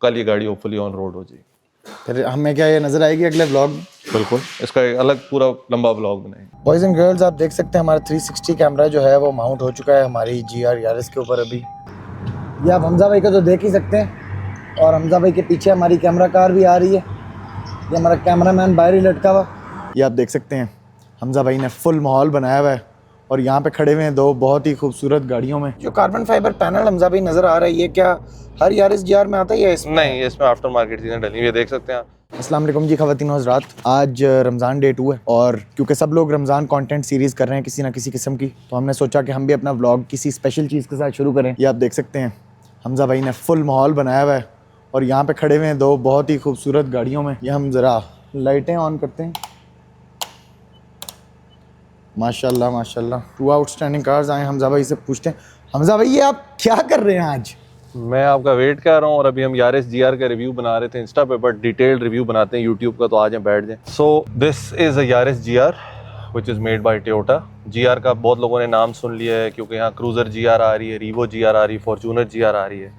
कल ये गाड़ी होपफुली ऑन रोड हो जाएगी। फिर हमें क्या ये नजर आएगी अगले व्लॉग? बिल्कुल, इसका एक अलग पूरा लंबा व्लॉग बनाएंगे। बॉयज एंड गर्ल्स, आप देख सकते हैं हमारा 360 कैमरा जो है वो माउंट हो चुका है हमारी GR यारिस के ऊपर। अभी ये आप हमजा भाई का तो देख ही सकते हैं, और हमजा भाई के पीछे हमारी कैमरा कार भी आ रही है। ये हमारा कैमरामैन बाहर ही लटका हुआ, ये आप देख सकते हैं। हमजा भाई ने फुल माहौल बनाया हुआ है और यहाँ पे खड़े हुए हैं दो बहुत ही खूबसूरत गाड़ियों में। जो कार्बन फाइबर पैनल हमजा भाई नज़र आ रहा है, ये क्या हर यारिस GR में आता ही है? इसमें नहीं, इसमें आफ्टर मार्केट चीज़ें डली हुई है, देख सकते हैं आप। अस्सलाम वालेकुम जी ख़वातीन और हज़रात, आज रमज़ान डे 2 है और क्योंकि सब लोग रमज़ान कंटेंट सीरीज़ कर रहे हैं किसी ना किसी किस्म की, तो हमने सोचा कि हम भी अपना व्लॉग किसी स्पेशल चीज़ के साथ शुरू करें। ये आप देख सकते हैं हमजा भाई ने फुल माहौल बनाया हुआ है और यहाँ पे खड़े हुए हैं दो बहुत ही खूबसूरत गाड़ियों में। ये हम ज़रा लाइटें ऑन करते हैं। माशाल्लाह माशाल्लाह, 2 आउटस्टैंडिंग कार्स आए। हमजा भाई से पूछते हैं, हमजा भाई ये आप क्या कर रहे हैं आज? मैं आपका वेट कर रहा हूँ और अभी हम यारिस GR का रिव्यू बना रहे थे इंस्टा पे, बट डिटेल्ड रिव्यू बनाते हैं यूट्यूब का, तो आ जाएं बैठ जाएं। So this is a Yaris GR which is made by Toyota. GR का बहुत लोगों ने नाम सुन लिया है क्योंकि यहाँ क्रूज़र GR आ रही है, रीवो GR आ रही है, फॉर्चूनर GR आ रही है,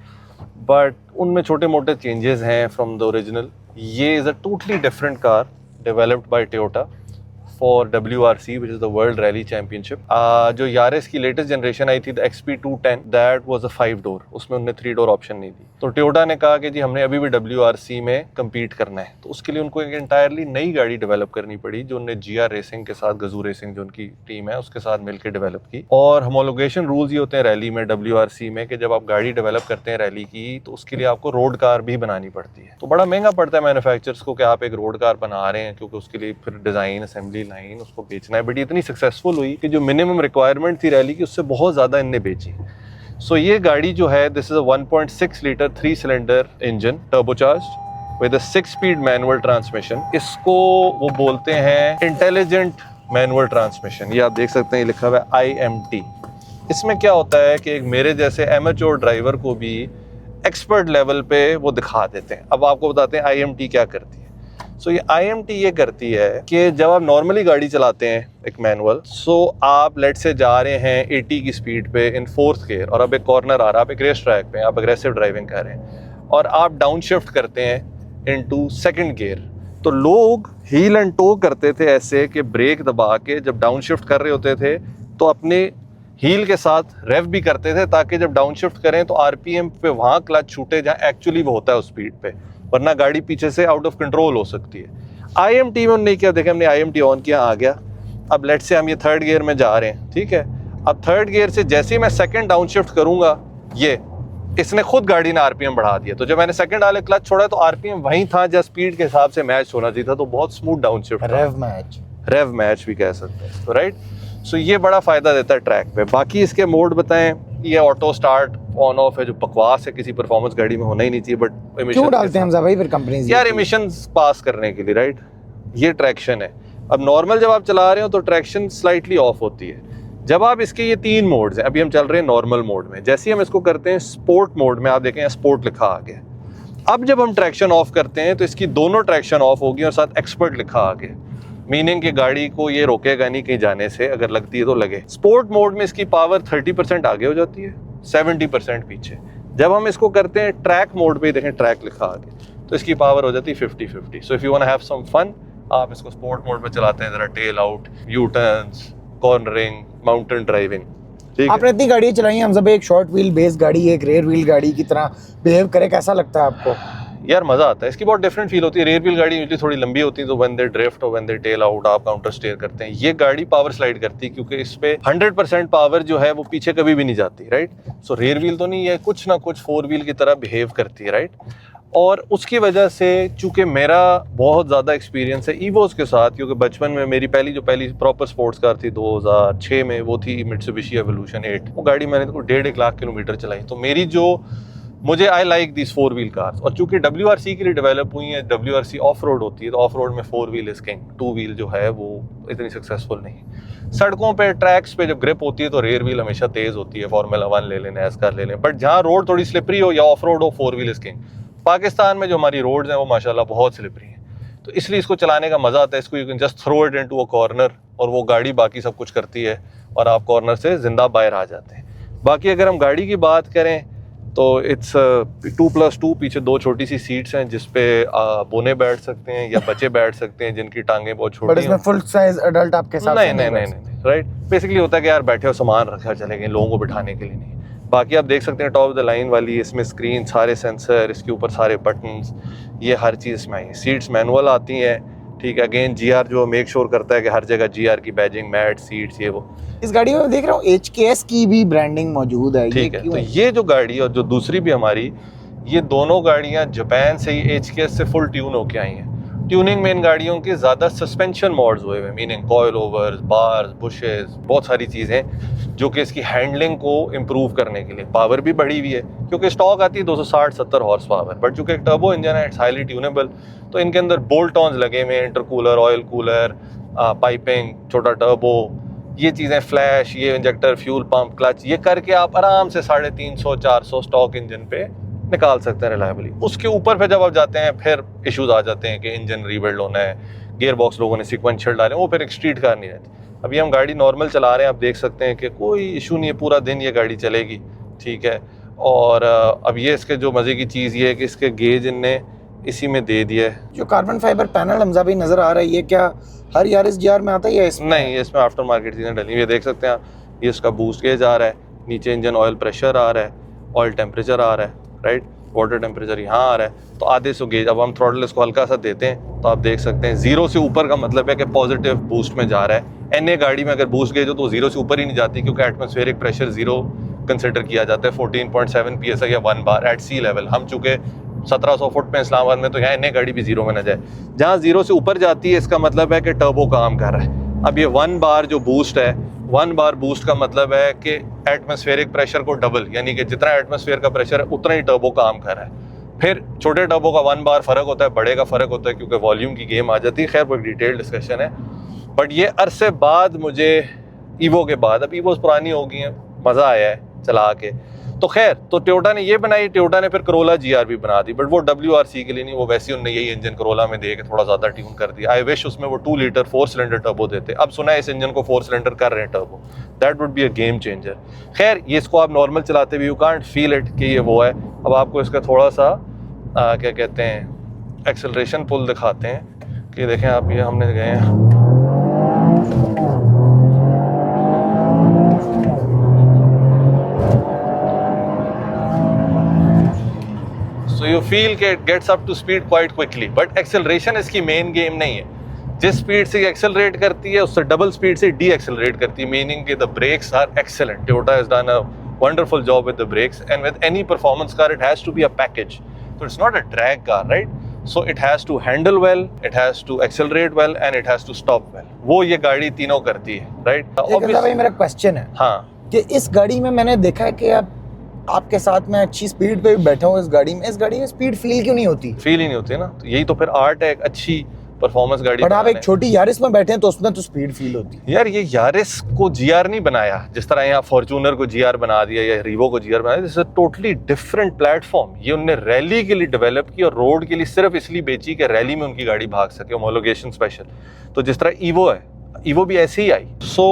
बट उनमें छोटे मोटे चेंजेस हैं फ्रॉम द ओरिजिनल। ये is a totally different car developed by Toyota for WRC which is the world rally championship. जो यारिस की लेटेस्ट जनरेशन आई थी the XP210, that was a 5 door, उसमें उन्होंने 3 डोर ऑप्शन नहीं दी। तो Toyota ने कहा कि जी हमने अभी भी WRC में कम्पीट करना है, तो उसके लिए उनको एक इंटायरली नई गाड़ी डेवलप करनी पड़ी, जो उन्होंने GR रेसिंग के साथ, गजू रेसिंग जो उनकी टीम है उसके साथ मिलकर डेवलप की। और होमोलोगेशन रूल्स ये होते हैं रैली में, WRC में, कि जब आप गाड़ी डेवलप करते हैं रैली की तो उसके लिए आपको रोड कार भी बनानी पड़ती है। तो बड़ा महंगा पड़ता है मैन्युफैक्चरर्स को कि आप एक रोड कार बना रहे हैं, क्योंकि उसके लिए फिर डिज़ाइन, असेंबली लाइन, उसको बेचना है। बट ये इतनी सक्सेसफुल हुई कि जो मिनिमम रिक्वायरमेंट थी रैली की उससे बहुत ज़्यादा इनने बेची। सो ये गाड़ी जो है, this is a 1.6 litre 3 cylinder engine turbocharged with a 6 speed manual transmission. इसको वो बोलते हैं इंटेलिजेंट मैनुअल ट्रांसमिशन। ये आप देख सकते हैं, ये लिखा हुआ है IMT। इसमें क्या होता है कि एक मेरे जैसे एमेच्योर ड्राइवर को भी एक्सपर्ट लेवल पे वो दिखा देते हैं। अब आपको बताते हैं IMT क्या करती है। सो ये IMT ये करती है कि जब आप नॉर्मली गाड़ी चलाते हैं एक मैनुअल, सो आप लेट से जा रहे हैं 80 की स्पीड पे इन 4th गियर और अब एक कॉर्नर आ रहा है, आप एक रेस ट्रैक पे, आप अग्रेसिव ड्राइविंग कर रहे हैं और आप डाउन शिफ्ट करते हैं इनटू 2nd गियर। तो लोग हील एंड टो करते थे ऐसे कि ब्रेक दबा के जब डाउन शिफ्ट कर रहे होते थे तो अपने हील के साथ रेव भी करते थे, ताकि जब डाउन शिफ्ट करें तो RPM पे वहाँ क्लच छूटे जहाँ एक्चुअली वो होता है उस स्पीड पे, वरना गाड़ी पीछे से आउट ऑफ कंट्रोल हो सकती है। IMT में उन्होंने क्या देखा, हमने IMT ऑन किया, आ गया। अब लेट से हम ये 3rd गियर में जा रहे हैं, ठीक है। अब 3rd गियर से जैसे ही मैं 2nd डाउन शिफ्ट करूंगा, ये इसने खुद गाड़ी ने RPM बढ़ा दिया। तो जब मैंने 2nd वाले क्लच छोड़ा तो RPM वहीं था जहाँ स्पीड के हिसाब से मैच होना चाहिए था, तो बहुत स्मूथ डाउन शिफ्ट, रेव मैच भी कह सकते हैं, तो राइट। सो ये बड़ा फ़ायदा देता है ट्रैक पे। बाकी इसके मोड बताएं, ये ऑटो स्टार्ट ऑन ऑफ है, जो बकवास है, किसी परफॉर्मेंस गाड़ी में होना ही नहीं चाहिए, बट क्यों डालते हैं हमजा भाई फिर कंपनीज? यार एमिशंस पास करने के लिए, राइट। ये ट्रैक्शन है। अब नॉर्मल जब आप चला रहे हो तो ट्रैक्शन स्लाइटली ऑफ होती है। जब आप इसके ये 3 मोड्स हैं, अभी हम चल रहे हैं नॉर्मल मोड में, जैसे ही हम इसको करते हैं स्पोर्ट मोड में, आप देखें स्पोर्ट लिखा आ गया। अब जब हम ट्रैक्शन ऑफ करते हैं तो इसकी दोनों ट्रैक्शन ऑफ होगी और साथ एक्सपर्ट लिखा आ गया, मीनिंग कि गाड़ी को ये रोकेगा नहीं कहीं जाने से, अगर लगती है तो लगे। स्पोर्ट मोड में इसकी पावर 30% आगे हो जाती है, 70% पीछे। जब हम इसको करते हैं ट्रैक मोड पे, देखें ट्रैक लिखा आ गया, तो इसकी पावर हो जाती है 50-50। So if you want to have some fun, आप इसको स्पोर्ट मोड पे चलाते हैं, जरा tail out, U turns, cornering, mountain driving, ठीक है। आपने इतनी गाड़ी चलाई है हमजा भाई, एक शॉर्ट व्हील बेस गाड़ी, एक रेयर व्हील गाड़ी की तरह बिहेव करे, कैसा लगता है आपको? यार मजा आता है, इसकी बहुत डिफरेंट फील होती है। रेयर व्हील गाड़ी यूजुअली थोड़ी लंबी होती है, तो व्हेन दे ड्रिफ्ट और व्हेन दे टेल आउट आप काउंटर स्टेयर करते हैं। ये गाड़ी पावर स्लाइड करती है क्योंकि इस पे 100% पावर जो है वो पीछे कभी भी नहीं जाती, राइट। सो रेयर व्हील तो नहीं है, कुछ ना कुछ 4 व्हील की तरह बिहेव करती है, राइट। और उसकी वजह से चूंकि मेरा बहुत ज़्यादा एक्सपीरियंस है ईवोस के साथ, क्योंकि बचपन में मेरी पहली प्रॉपर स्पोर्ट्स कार थी 2006 में, वो थी मित्सुबिशी एवोल्यूशन 8। वो गाड़ी मैंने 1.5 लाख किलोमीटर चलाई। तो मेरी जो मुझे I like this 4 wheel cars. और चूंकि WRC के लिए डेवलप हुई है, WRC ऑफ रोड होती है, तो ऑफ रोड में 4 व्हील इज किंग, 2 व्हील जो है वो इतनी सक्सेसफुल नहीं। सड़कों पे, ट्रैक्स पे जब ग्रिप होती है तो रेयर व्हील हमेशा तेज होती है, फार्मूला 1 ले लें, NASCAR ले लें, बट जहाँ रोड थोड़ी स्लिपरी हो या ऑफ रोड हो, 4 व्हील इज किंग। पाकिस्तान में जो हमारी रोड्स हैं वो माशाल्लाह बहुत स्लिपरी हैं, तो इसलिए इसको चलाने का मज़ा आता है। इसको you can just throw it into a corner और वो गाड़ी बाकी सब कुछ करती है और आप कॉर्नर से जिंदा बाहर आ जाते हैं। बाकी अगर हम गाड़ी की बात करें तो इट्स 2+2, पीछे 2 छोटी सी सीट्स हैं जिस पे बोने बैठ सकते हैं या बच्चे बैठ सकते हैं जिनकी टांगें बहुत बट छोटी इसमें हैं। फुल साइज एडल्ट आपके साथ नहीं नहीं नहीं नहीं राइट, बेसिकली होता है कि यार बैठे हो सामान रखा चले गए, लोगों को बिठाने के लिए नहीं। बाकी आप देख सकते हैं टॉप ऑफ द लाइन वाली, इसमें स्क्रीन, सारे सेंसर, इसके ऊपर सारे बटन्स, ये हर चीज़ इसमें आई है। सीट्स मैनुअल आती हैं, ठीक है। अगेन जीआर जो मेक श्योर करता है कि हर जगह जीआर की बैजिंग, मैट, सीट्स, ये वो। इस गाड़ी में मैं देख रहा हूँ HKS की भी ब्रांडिंग मौजूद है, ठीक है। तो ये जो गाड़ी और जो दूसरी भी हमारी, ये दोनों गाड़ियां जापान से ही HKS से फुल ट्यून होके आई हैं। ट्यूनिंग में इन गाड़ियों के ज़्यादा सस्पेंशन मॉड्स हुए हुए, meaning coil overs, bars, bushes, बहुत सारी चीज़ें जो कि इसकी हैंडलिंग को इम्प्रूव करने के लिए। पावर भी बढ़ी हुई है क्योंकि स्टॉक आती है 260-70 हॉर्स पावर, बट चूँकि एक टर्बो इंजन है, इट्स हाईली ट्यूनेबल, तो इनके अंदर बोल्ट ऑन्स लगे हुए हैं, इंटरकूलर, ऑयल कूलर, पाइपिंग, छोटा टर्बो, ये चीज़ें, फ्लैश, ये इंजेक्टर, फ्यूल पंप, क्लच, ये करके आप आराम से 350-400 स्टॉक इंजन पे निकाल सकते हैं रिलायबली। उसके ऊपर फिर जब आप जाते हैं फिर इश्यूज आ जाते हैं कि इंजन रीबिल्ड होना है, गियर बॉक्स लोगों ने सीक्वेंशियल डाले, वो फिर एक स्ट्रीट कार नहीं रहती। अभी हम गाड़ी नॉर्मल चला रहे हैं, आप देख सकते हैं कि कोई इशू नहीं है, पूरा दिन ये गाड़ी चलेगी, ठीक है। और अब ये इसके जो मज़े की चीज़ ये है कि इसके गेज इनने इसी में दे दिया है। जो कार्बन फाइबर पैनल हमजा भाई नजर आ रहा है, ये क्या हर यारिस जीआर में आता है या इसमें? नहीं, इसमें आफ्टर मार्केट चीज़ें डली हुई है, देख सकते हैं आप। ये इसका बूस्ट गेज आ रहा है, नीचे इंजन ऑयल प्रेशर आ रहा है, ऑयल टेम्परेचर आ रहा है, राइट, वाटर टेम्परेचर यहाँ आ रहा है। तो आधे सौ गेज, अब हम थ्रॉटल इसको हल्का सा देते हैं तो आप देख सकते हैं 0 से ऊपर का मतलब है कि पॉजिटिव बूस्ट में जा रहा है। NA गाड़ी में अगर बूस्ट गेज हो तो 0 से ऊपर ही नहीं जाती, क्योंकि एटमॉस्फेरिक प्रेशर 0 कंसिडर किया जाता है, 14.7 PSI या 1 बार एट सी लेवल। हम चूँकि 1700 फुट में इस्लामाबाद में, तो यहाँ NA गाड़ी भी 0 में न जाए। जहाँ 0 से ऊपर जाती है इसका मतलब है कि टर्बो काम कर रहा है। अब ये 1 बार जो बूस्ट है, 1 बार बूस्ट का मतलब है कि एटमॉस्फेरिक प्रेशर को डबल, यानी कि जितना एटमॉस्फेयर का प्रेशर है उतना ही टर्बो काम कर रहा है। फिर छोटे टर्बो का 1 बार फ़र्क होता है, बड़े का फ़र्क होता है, क्योंकि वॉल्यूम की गेम आ जाती है। खैर वो एक डिटेल डिस्कशन है। बट ये अरसे बाद मुझे ईवो के बाद, अब ईवोस पुरानी हो गई हैं, मज़ा आया है चला के। तो खैर, तो टोयोटा ने ये बनाई, टोयोटा ने फिर करोला GR भी बना दी, बट वो WRC के लिए नहीं, वो वैसे ही उन्होंने यही इंजन करोला में दे के थोड़ा ज़्यादा ट्यून कर दिया। आई विश उसमें वो 2 लीटर 4 सिलेंडर टर्बो देते। अब सुना है इस इंजन को 4 सिलेंडर कर रहे हैं turbo, that would be a game changer. खैर, ये इसको आप नॉर्मल चलाते भी यू कांट फील इट कि ये वो है। अब आपको इसका थोड़ा सा क्या कहते हैं, एक्सेलरेशन पुल दिखाते हैं कि देखें आप, ये हमने गए हैं, so you feel कि it gets up to speed quite quickly, but acceleration इसकी मेन गेम नहीं है। जिस स्पीड से एक्सेलरेट करती है उससे डबल स्पीड से डी एक्सेलरेट करती है, मीनिंग कि the brakes are excellent. Toyota has done a wonderful job with the brakes, and with any performance car it has to be a package, so it's not a drag car, right? So it has to handle well, it has to accelerate well, and it has to stop well. वो ये गाड़ी तीनों करती है, right? भाई मेरा question है हाँ कि इस गाड़ी में मैंने देखा है कि आपके साथ में अच्छी स्पीड पे भी बैठा हूँ, इस गाड़ी में स्पीड फील क्यों नहीं होती? फील ही नहीं होती ना, तो यही तो फिर आर्ट है एक अच्छी परफॉर्मेंस गाड़ी। बट आप एक छोटी यारिस में बैठे हैं तो उसमें तो स्पीड फील होती है। यार, ये यारिस को GR नहीं बनाया, जिस तरह यहाँ फॉर्च्यूनर को GR बना दिया या रीवो को GR बना दिया। This is a totally different platform. ये उनने रैली के लिए डेवलप की और रोड के लिए सिर्फ इसलिए बेची कि रैली में उनकी गाड़ी भाग सके, होमोलोगेशन स्पेशल। तो जिस तरह ईवो है, ईवो भी ऐसे ही आई। सो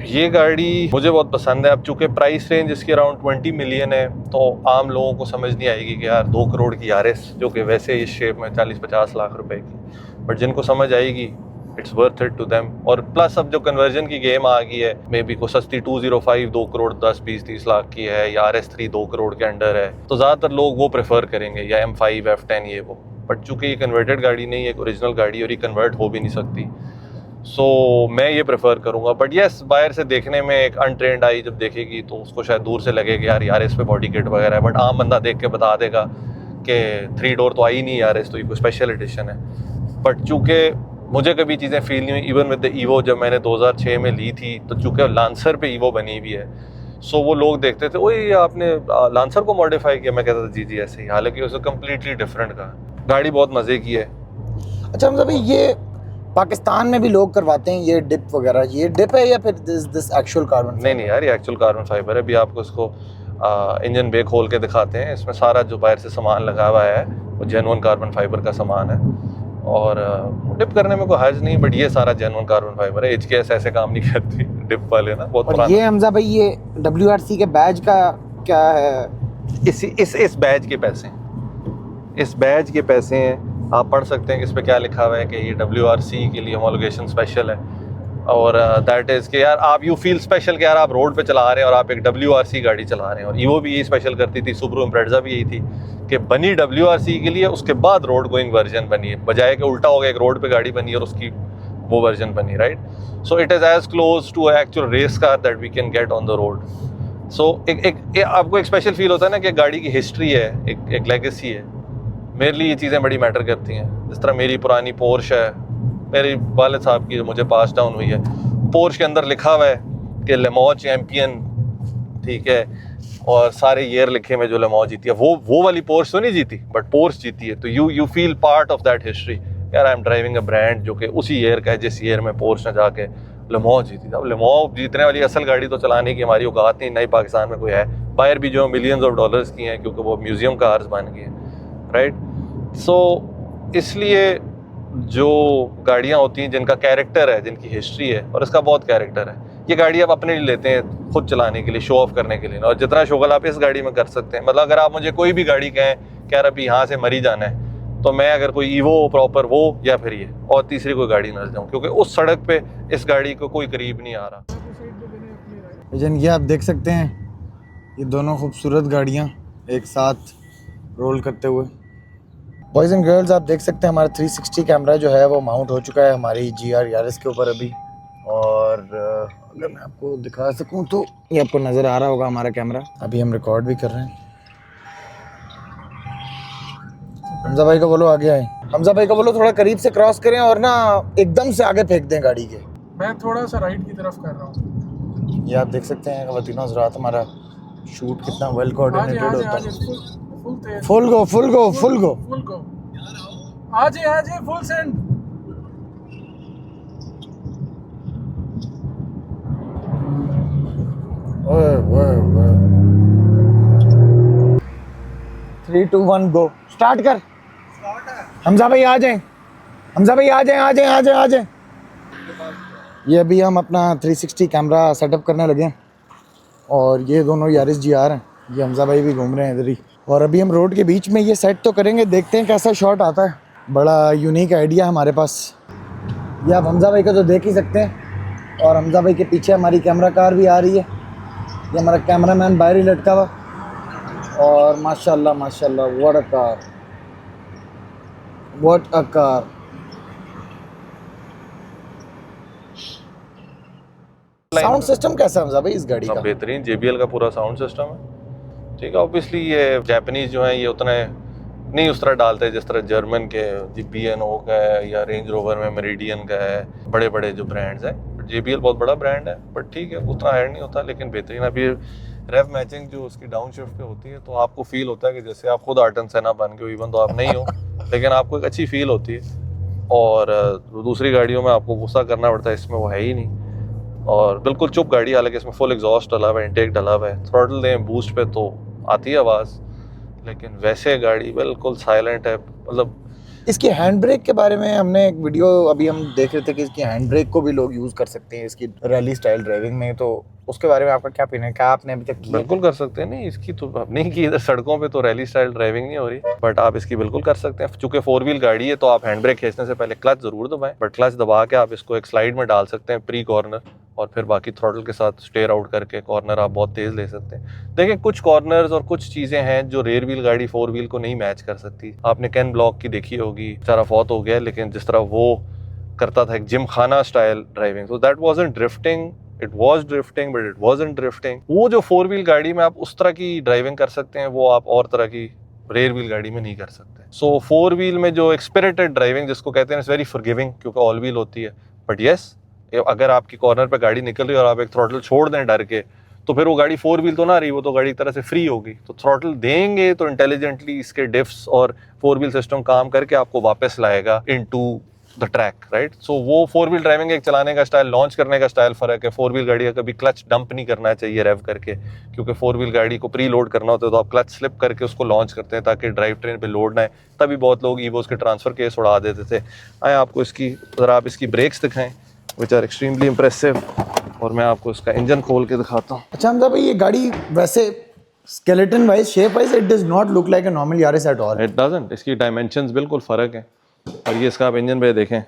ये गाड़ी मुझे बहुत पसंद है। अब चूंकि प्राइस रेंज इसकी अराउंड 20 मिलियन है, तो आम लोगों को समझ नहीं आएगी कि यार 2 करोड़ की यारिस, जो कि वैसे इस शेप में 40-50 लाख रुपए की, बट जिनको समझ आएगी it's worth it to them. और प्लस अब जो कन्वर्जन की गेम आ गई है, मे बी को सस्ती 205 2 करोड़ 10-20-30 लाख की है, या RS3 2 करोड़ के अंडर है, तो ज़्यादातर लोग वो प्रेफर करेंगे, या M5 F10 ये वो। बट चूंकि ये कन्वर्टेड गाड़ी नहीं है, एक ओरिजिनल गाड़ी, और ये कन्वर्ट हो भी नहीं सकती, सो मैं ये प्रेफर करूंगा। बट यस, बाहर से देखने में एक अनट्रेंड आई जब देखेगी तो उसको शायद दूर से लगेगा यार इस पे बॉडी किट वगैरह है, बट आम बंदा देख के बता देगा कि 3 डोर तो आई नहीं यार, इस तो ये कोई स्पेशल एडिशन है। बट चूँकि मुझे कभी चीज़ें फील नहीं हुई, इवन विद द ईवो जब मैंने 2006 में ली थी, तो चूँकि लांसर पे ईवो बनी हुई है, सो वो लोग देखते थे, ओए ये आपने लांसर को मॉडिफाई किया। मैं कहता था जी ऐसे ही, हालांकि उसे कम्प्लीटली डिफरेंट का। गाड़ी बहुत मज़े की है। अच्छा मतलब ये पाकिस्तान में भी लोग करवाते हैं ये डिप वगैरह, ये डिप है या फिर दिस एक्चुअल कार्बन? नहीं यार, ये एक्चुअल कार्बन फाइबर है। अभी आपको इसको इंजन बे खोल के दिखाते हैं। इसमें सारा जो बाहर से सामान लगा हुआ है वो जेन्युइन कार्बन फाइबर का सामान है, और डिप करने में कोई हर्ज नहीं, बट ये सारा जेन्युइन कार्बन फाइबर है। HKS ऐसे काम नहीं करती डिप वाले ना, बहुत और ये हमजा भाई, ये WRC के बैज का क्या है इस बैच के पैसे हैं, इस बैच के पैसे हैं। आप पढ़ सकते हैं कि इस पे क्या लिखा हुआ है कि ये WRC के लिए होमोलोगेशन स्पेशल है, और दैट इज़ कि यार आप यू फील स्पेशल कि यार आप रोड पे चला रहे हैं और आप एक WRC गाड़ी चला रहे हैं। और ईवो भी यही स्पेशल करती थी, सुबारू इम्प्रेज़ा भी यही थी कि बनी WRC के लिए, उसके बाद रोड गोइंग वर्जन बनी है, बजाय कि उल्टा हो गया, एक रोड पे गाड़ी बनी और उसकी वो वर्जन बनी, right. So it is as close to actual race car that we can get on the road. सो आपको एक स्पेशल फील होता है ना कि गाड़ी की हिस्ट्री है, एक लेगेसी है। मेरे लिए ये चीज़ें बड़ी मैटर करती हैं। जिस तरह मेरी पुरानी पोर्श है, मेरे वालिद साहब की जो मुझे पास डाउन हुई है, पोर्श के अंदर लिखा हुआ है कि लेमॉ चैम्पियन, ठीक है, और सारे ईयर लिखे में जो लेमॉ जीती है, वो वाली पोर्श तो नहीं जीती, बट पोर्श जीती है, तो you feel part of that history. यार I am driving a brand जो कि उसी ईयर का है जिस ईयर में पोर्श ने जाके लेमॉ जीती थी। अब लेमॉ जीतने वाली असल गाड़ी तो चलाने की हमारी औकात नहीं पाकिस्तान में कोई है। बाहर भी जो मिलियंस ऑफ डॉलर्स की हैं, क्योंकि वो म्यूजियम कार्स बन गई हैं, राइट। सो इसलिए जो गाड़ियाँ होती हैं जिनका कैरेक्टर है, जिनकी हिस्ट्री है, और इसका बहुत कैरेक्टर है, ये गाड़ी आप अपने लिए लेते हैं खुद चलाने के लिए, शो ऑफ करने के लिए, और जितना शोगल आप इस गाड़ी में कर सकते हैं। मतलब अगर आप मुझे कोई भी गाड़ी कहें कि यार अभी यहाँ से मरी जाना है, तो मैं अगर कोई ईवो प्रॉपर वो, या फिर ये और तीसरी कोई गाड़ी न जाऊँ, क्योंकि उस सड़क पे इस गाड़ी को कोई करीब नहीं आ रहा। लेकिन ये आप देख सकते हैं, ये दोनों खूबसूरत गाड़ियाँ एक साथ रोल करते हुए। बॉयज़ एंड गर्ल्स, आप देख सकते हैं हमारा 360 कैमरा जो है वो माउंट हो चुका है हमारी GR यारिस के ऊपर अभी। और अगर मैं आपको दिखा सकूं तो ये आपको नज़र आ रहा होगा हमारा कैमरा। अभी हम रिकॉर्ड भी कर रहे हैं। हमजा भाई को बोलो आगे आए, हमजा भाई को बोलो थोड़ा करीब से क्रॉस करें और ना एकदम से आगे फेंक दें गाड़ी के। मैं थोड़ा सा राइट की तरफ कर रहा हूँ। ये आप देख सकते हैं ख़वातीनो हज़रात, हमारा शूट कितना वेल कोऑर्डिनेटेड होता है। Full go full go full go full go, आजे फुल सेंड। ओए ओए ओए 3 2 1 गो, स्टार्ट कर। हमजा भाई आ जाएं, हमजा भाई आ जाएं, आ जाएं, आ जाएं, आ जाएं। ये अभी हम अपना 360 कैमरा सेटअप करने लगे हैं, और ये दोनों यारिस GR हैं, ये हमजा भाई भी घूम रहे हैं इधर ही। और अभी हम रोड के बीच में ये सेट तो करेंगे, देखते हैं कैसा शॉट आता है। बड़ा यूनिक आइडिया हमारे पास। ये आप हमजा भाई को तो देख ही सकते हैं, और हमजा भाई के पीछे हमारी कैमरा कार भी आ रही है। ये हमारा कैमरामैन बाहर ही लटका हुआ, और माशाल्लाह माशाल्लाह, what a car, what a car. Sound system कैसा है हमजा भाई इस गाड़ी का? बेहतरीन JBL का पूरा साउंड सिस्टम है, ठीक है। ऑब्वियसली ये जापानीज जो हैं ये उतना नहीं उस तरह डालते जिस तरह जर्मन के B&O का है, या रेंज रोवर में मेरिडियन का है, बड़े बड़े जो ब्रांड्स हैं। JBL बहुत बड़ा ब्रांड है, बट ठीक है, उतना ऐड नहीं होता, लेकिन बेहतरीन। अभी रेव मैचिंग जो उसकी डाउन शिफ्ट पे होती है, तो आपको फील होता है कि जैसे आप खुद आर्टन सेना बन के हो, इवन तो आप नहीं हो, लेकिन आपको एक अच्छी फील होती है। और दूसरी गाड़ियों में आपको गुस्सा करना पड़ता है, इसमें वो है ही नहीं। और बिल्कुल चुप गाड़ी, हालांकि इसमें फुल एग्जॉस्ट डला हुआ है, इंटेक डला हुआ है। थ्रॉटल दें बूस्ट पे तो आती है आवाज़, लेकिन वैसे गाड़ी बिल्कुल साइलेंट है। मतलब इसकी हैंड ब्रेक के बारे में हमने एक वीडियो अभी हम देख रहे थे कि इसकी हैंड ब्रेक को भी लोग यूज़ कर सकते हैं इसकी रैली स्टाइल ड्राइविंग में, तो उसके बारे में आपका क्या ओपिनियन है? क्या आपने अभी तक किया? बिल्कुल कर सकते हैं। नहीं, इसकी तो नहीं की, इधर सड़कों पे तो रैली स्टाइल ड्राइविंग नहीं हो रही, बट आप इसकी बिल्कुल कर सकते हैं। चूंकि 4 व्हील गाड़ी है, तो आप हैंड ब्रेक खींचने से पहले क्लच जरूर दबाएं, बट क्लच दबा के आप इसको एक स्लाइड में डाल सकते हैं प्री कॉर्नर, और फिर बाकी थ्रॉटल के साथ स्टेयर आउट करके कॉर्नर आप बहुत तेज ले सकते हैं। देखिए, कुछ कॉर्नर्स और कुछ चीज़ें हैं जो रेयर व्हील गाड़ी 4 व्हील को नहीं मैच कर सकती। आपने कैन ब्लॉक की देखी होगी, बेचारा फौत हो गया, लेकिन जिस तरह वो करता था एक जिम खाना स्टाइल ड्राइविंग, तो that wasn't drifting, it was drifting but it wasn't drifting. वो जो 4 व्हील गाड़ी में आप उस तरह की ड्राइविंग कर सकते हैं, वो आप और तरह की रेयर व्हील गाड़ी में नहीं कर सकते। सो 4 व्हील में जो एक्सपिरिटेड ड्राइविंग जिसको कहते हैं, इट्स वेरी फॉरगिविंग, क्योंकि ऑल व्हील होती है। बट यस, अगर आपकी कॉर्नर पे गाड़ी निकल रही है और आप एक थ्रॉटल छोड़ दें डर के, तो फिर वो गाड़ी 4 व्हील तो ना रही, वो तो गाड़ी एक तरह से फ्री होगी। तो थ्रॉटल देंगे तो इंटेलिजेंटली इसके डिफ्स और 4 व्हील सिस्टम काम करके आपको वापस लाएगा इनटू द ट्रैक, राइट। सो वो 4 व्हील ड्राइविंग एक चलाने का स्टाइल, लॉन्च करने का स्टाइल फर्क है। 4 व्हील गाड़ी का कभी क्लच डंप नहीं करना चाहिए रेव करके, क्योंकि 4 व्हील गाड़ी को प्री लोड करना होता है, तो आप क्लच स्लिप करके उसको लॉन्च करते हैं ताकि ड्राइव ट्रेन पे लोड ना आए। तभी बहुत लोग ईवोस के ट्रांसफर केस उड़ा देते थे। आए आपको इसकी जरा आप इसकी ब्रेक्स दिखाएं, विच आर एक्सट्रीमली इंप्रेसिव, और मैं आपको इसका इंजन खोल के दिखाता हूँ। अच्छा हमजा भाई, ये गाड़ी वैसे skeleton wise, shape wise, it does not look like a normal Yaris at all. It doesn't, इसकी डायमेंशंस बिल्कुल फ़र्क है। और ये इसका आप इंजन पे देखें,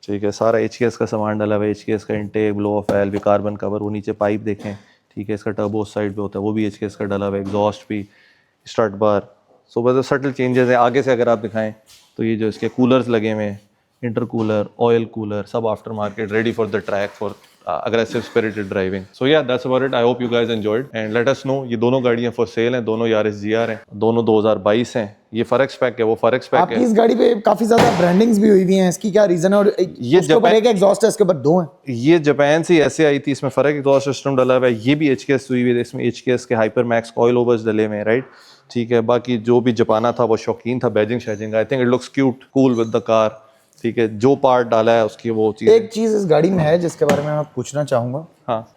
ठीक है, सारा HKS का सामान डाला हुआ है, HKS का intake, blow of valve, carbon cover, वो नीचे पाइप देखें, ठीक है, इसका टर्बो साइड पे होता है, वो भी HKS का डाला हुआ है, एग्जॉस्ट भी, स्टार्ट बार, सो बस सटल चेंजेस हैं। आगे से अगर आप दिखाएं तो ये जो इसके कूलर्स लगे हुए हैं, इंटरकूलर, ऑयल कूलर, सब after market, ready for the track for aggressive spirited driving. So yeah, that's about it. I hope you guys enjoyed and let us know. ये दोनों गाड़ियाँ for sale हैं, दोनों यारिस GR हैं, दोनों 2022 हैं। ये फॉरेक्स पैक है, वो फॉरेक्स पैक आपकी है। इस गाड़ी पे काफी ज्यादा ब्रांडिंग्स भी हुई हुई हैं, इसकी क्या रीजन है? और ये उसके ऊपर एक एग्जॉस्ट है, इसके ऊपर दो हैं। ये जापान से ऐसे आई थी, इसमें फर्क एग्जॉस्ट सिस्टम डाला हुआ है। ये भी HKS हुई हुई है, इसमें HKS के हाइपर मैक्स ऑयल ओवर्स डले हुए हैं, राइट, ठीक है। बाकी जो भी जापाना था वो शौकीन था बैजिंग शैजिंग, I think it looks cute, cool with the car, ठीक है। जो पार्ट डाला है उसकी वो चीज़। एक चीज इस गाड़ी में है जिसके बारे में मैं पूछना चाहूंगा। हाँ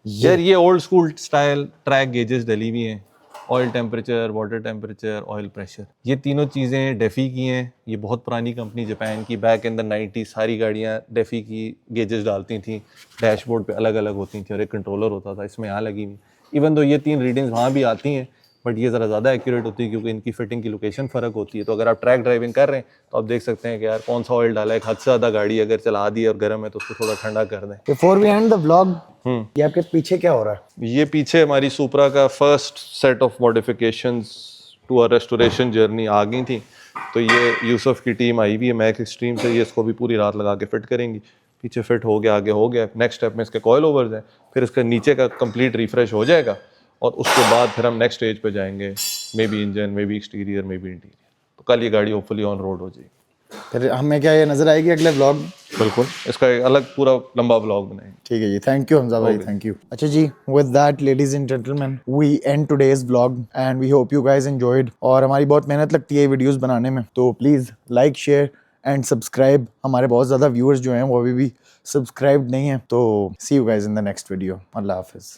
यार, ये old school style track gauges डली हुई हैं, oil temperature, water temperature, oil pressure, ये तीनों चीज़ें डेफी की हैं। ये बहुत पुरानी कंपनी जापान की, बैक इन द 90s सारी गाड़ियाँ डेफी की गेजेस डालती थी, डैशबोर्ड पे अलग अलग होती थी और एक कंट्रोलर होता था, इसमें यहाँ लगी हुई। इवन तो ये 3 रीडिंग्स वहाँ भी आती हैं, बट ये ज़रा ज़्यादा एक्यूरेट होती है क्योंकि इनकी फिटिंग की लोकेशन फ़र्क होती है। तो अगर आप ट्रैक ड्राइविंग कर रहे हैं तो आप देख सकते हैं कि यार कौन सा ऑयल डाला है। एक हद से ज़्यादा गाड़ी अगर चला दी और गर्म है तो उसको थोड़ा ठंडा कर दें। Before we end the vlog, ये आपके पीछे क्या हो रहा है? ये पीछे हमारी सुपरा का first set of modifications to a restoration journey आ गई थी। तो ये यूसुफ की टीम आई हुई है मैक एक्सट्रीम से, ये इसको भी पूरी रात लगा के फिट करेंगी। पीछे फिट हो गया, आगे हो गया। नेक्स्ट स्टेप में इसके कॉयल ओवर्स हैं, फिर इसका नीचे का कंप्लीट रिफ्रेश हो जाएगा और उसके बाद फिर हम नेक्स्ट स्टेज पे जाएंगे, may be engine, may be exterior, may be interior. तो कल ये गाड़ी होपफुली ऑन रोड हो जाएगी। फिर हमें क्या ये नजर आएगी अगले व्लॉग? बिल्कुल, इसका एक अलग पूरा लंबा व्लॉग बनाएंगे। ठीक है जी, थैंक यू हमजा भाई, थैंक यू। अच्छा जी, with that ladies and gentleman, we end today's vlog and we hope you guys enjoyed. और हमारी बहुत मेहनत लगती है वीडियोस बनाने में, तो please like, share and subscribe. हमारे बहुत ज़्यादा व्यूअर्स जो हैं वो अभी भी सब्सक्राइब नहीं है। तो see you guys in the next video. अल्लाह हाफिज़।